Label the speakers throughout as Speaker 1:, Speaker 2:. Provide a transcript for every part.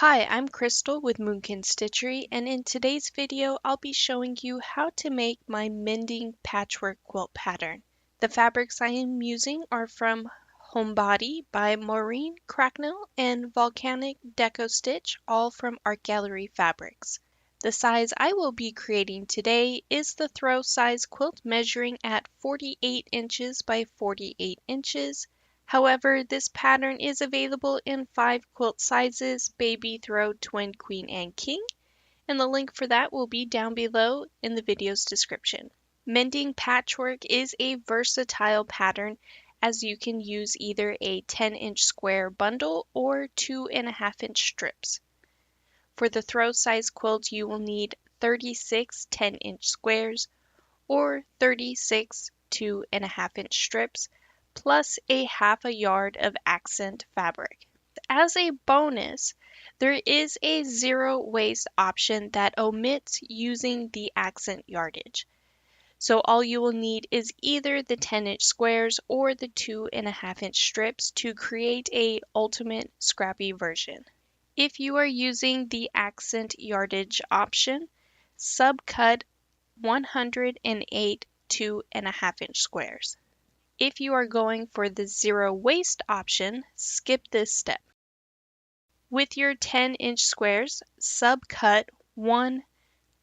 Speaker 1: Hi, I'm Crystal with Moonkin Stitchery, and in today's video I'll be showing you how to make my Mending Patchwork quilt pattern. The fabrics I am using are from Homebody by Maureen Cracknell and Volcanic Deco Stitch, all from Art Gallery Fabrics. The size I will be creating today is the throw size quilt measuring at 48 inches by 48 inches. However, this pattern is available in 5 quilt sizes: baby, throw, twin, queen, and king, and the link for that will be down below in the video's description. Mending Patchwork is a versatile pattern as you can use either a 10-inch square bundle or 2.5-inch strips. For the throw size quilt, you will need 36 10-inch squares or 36 2.5-inch strips, plus a half a yard of accent fabric. As a bonus, there is a zero waste option that omits using the accent yardage. So all you will need is either the 10-inch squares or the 2.5-inch strips to create a ultimate scrappy version. If you are using the accent yardage option, subcut 108 2.5-inch squares. If you are going for the zero waste option, skip this step. With your 10-inch squares, subcut one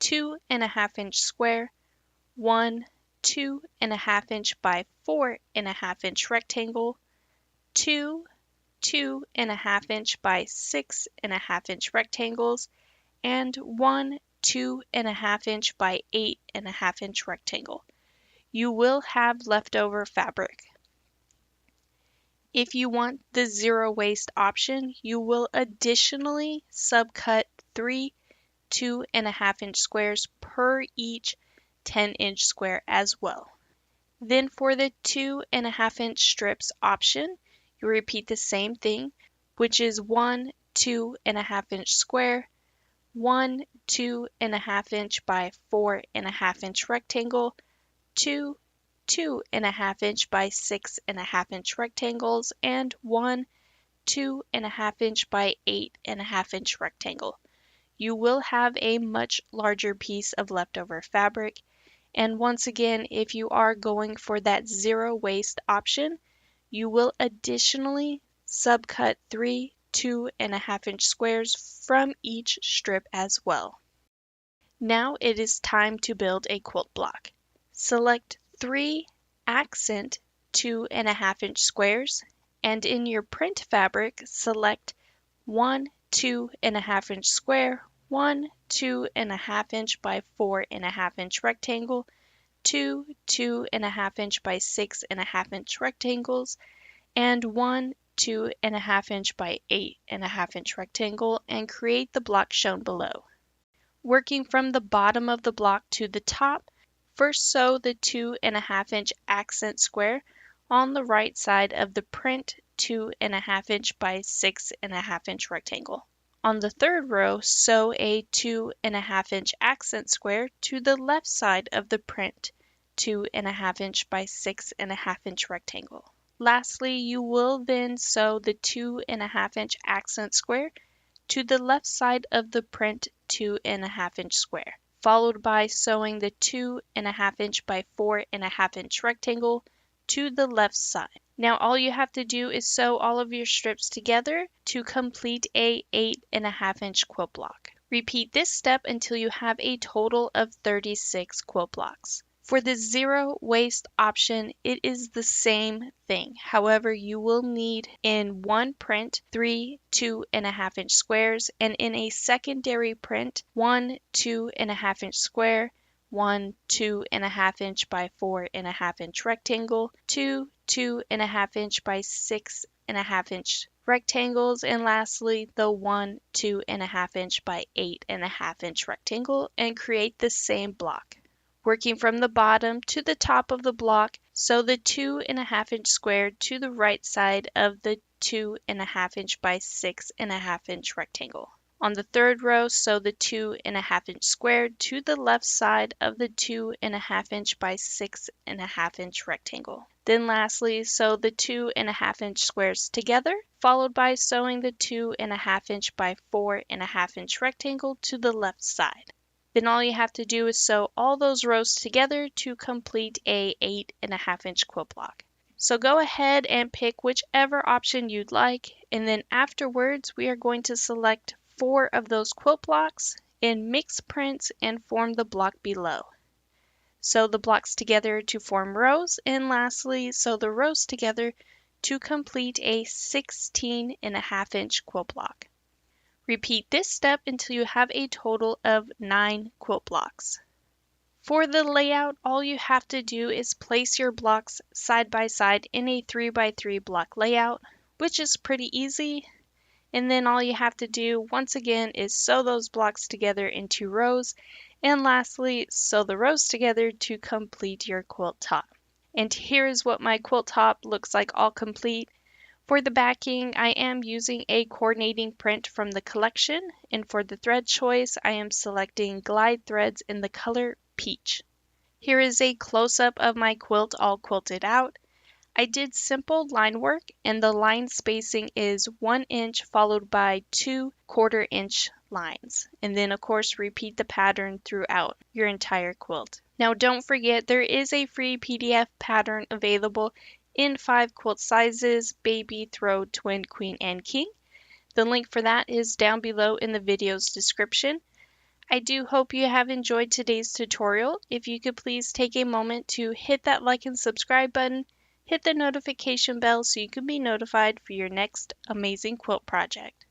Speaker 1: 2.5-inch square, one 2.5-inch by 4.5-inch rectangle, two 2.5-inch by 6.5-inch rectangles, and one 2.5-inch by 8.5-inch rectangle. You will have leftover fabric. If you want the zero waste option, you will additionally subcut 3 2.5-inch squares per each 10-inch square as well. Then for the 2.5-inch strips option, you repeat the same thing, which is one 2.5-inch square, one 2.5-inch by 4.5-inch rectangle, two 2.5-inch by 6.5-inch rectangles, and one 2.5-inch by 8.5-inch rectangle. You will have a much larger piece of leftover fabric. And once again, if you are going for that zero waste option, you will additionally subcut 3 2.5-inch squares from each strip as well. Now it is time to build a quilt block. Select 3 accent 2.5-inch squares, and in your print fabric, select one 2.5-inch square, one 2.5-inch by 4.5-inch rectangle, two 2.5-inch by 6.5-inch rectangles, and one 2.5-inch by 8.5-inch rectangle, and create the block shown below. Working from the bottom of the block to the top, first sew the 2.5-inch accent square on the right side of the print 2.5-inch by 6.5-inch rectangle. On the third row, sew a 2.5-inch accent square to the left side of the print 2.5-inch by 6.5-inch rectangle. Lastly, you will then sew the 2.5-inch accent square to the left side of the print 2.5-inch square, followed by sewing the 2.5-inch by 4.5-inch rectangle to the left side. Now all you have to do is sew all of your strips together to complete a 8.5-inch quilt block. Repeat this step until you have a total of 36 quilt blocks. For the zero waste option, it is the same thing. However, you will need in one print 3 2.5-inch squares, and in a secondary print, one 2.5-inch square, one 2.5-inch by 4.5-inch rectangle, two 2.5-inch by 6.5-inch rectangles, and lastly the one 2.5-inch by 8.5-inch rectangle, and create the same block. Working from the bottom to the top of the block, sew the 2.5-inch square to the right side of the 2.5-inch by 6.5-inch rectangle. On the third row, sew the 2.5-inch square to the left side of the 2.5-inch by 6.5-inch rectangle. Then lastly, sew the 2.5-inch squares together, followed by sewing the 2.5-inch by 4.5-inch rectangle to the left side. Then all you have to do is sew all those rows together to complete a 8.5-inch quilt block. So go ahead and pick whichever option you'd like, and then afterwards we are going to select 4 of those quilt blocks in mixed prints and form the block below. Sew the blocks together to form rows, and lastly sew the rows together to complete a 16.5-inch quilt block. Repeat this step until you have a total of 9 quilt blocks. For the layout, all you have to do is place your blocks side by side in a 3x3 block layout, which is pretty easy. And then all you have to do, once again, is sew those blocks together into rows. And lastly, sew the rows together to complete your quilt top. And here is what my quilt top looks like all complete. For the backing, I am using a coordinating print from the collection. And for the thread choice, I am selecting glide threads in the color peach. Here is a close-up of my quilt all quilted out. I did simple line work, and the line spacing is 1 inch followed by 2 1/4-inch lines. And then of course repeat the pattern throughout your entire quilt. Now don't forget, there is a free PDF pattern available in 5 quilt sizes: baby, throw, twin, queen, and king. The link for that is down below in the video's description. I do hope you have enjoyed today's tutorial. If you could please take a moment to hit that like and subscribe button, hit the notification bell so you can be notified for your next amazing quilt project.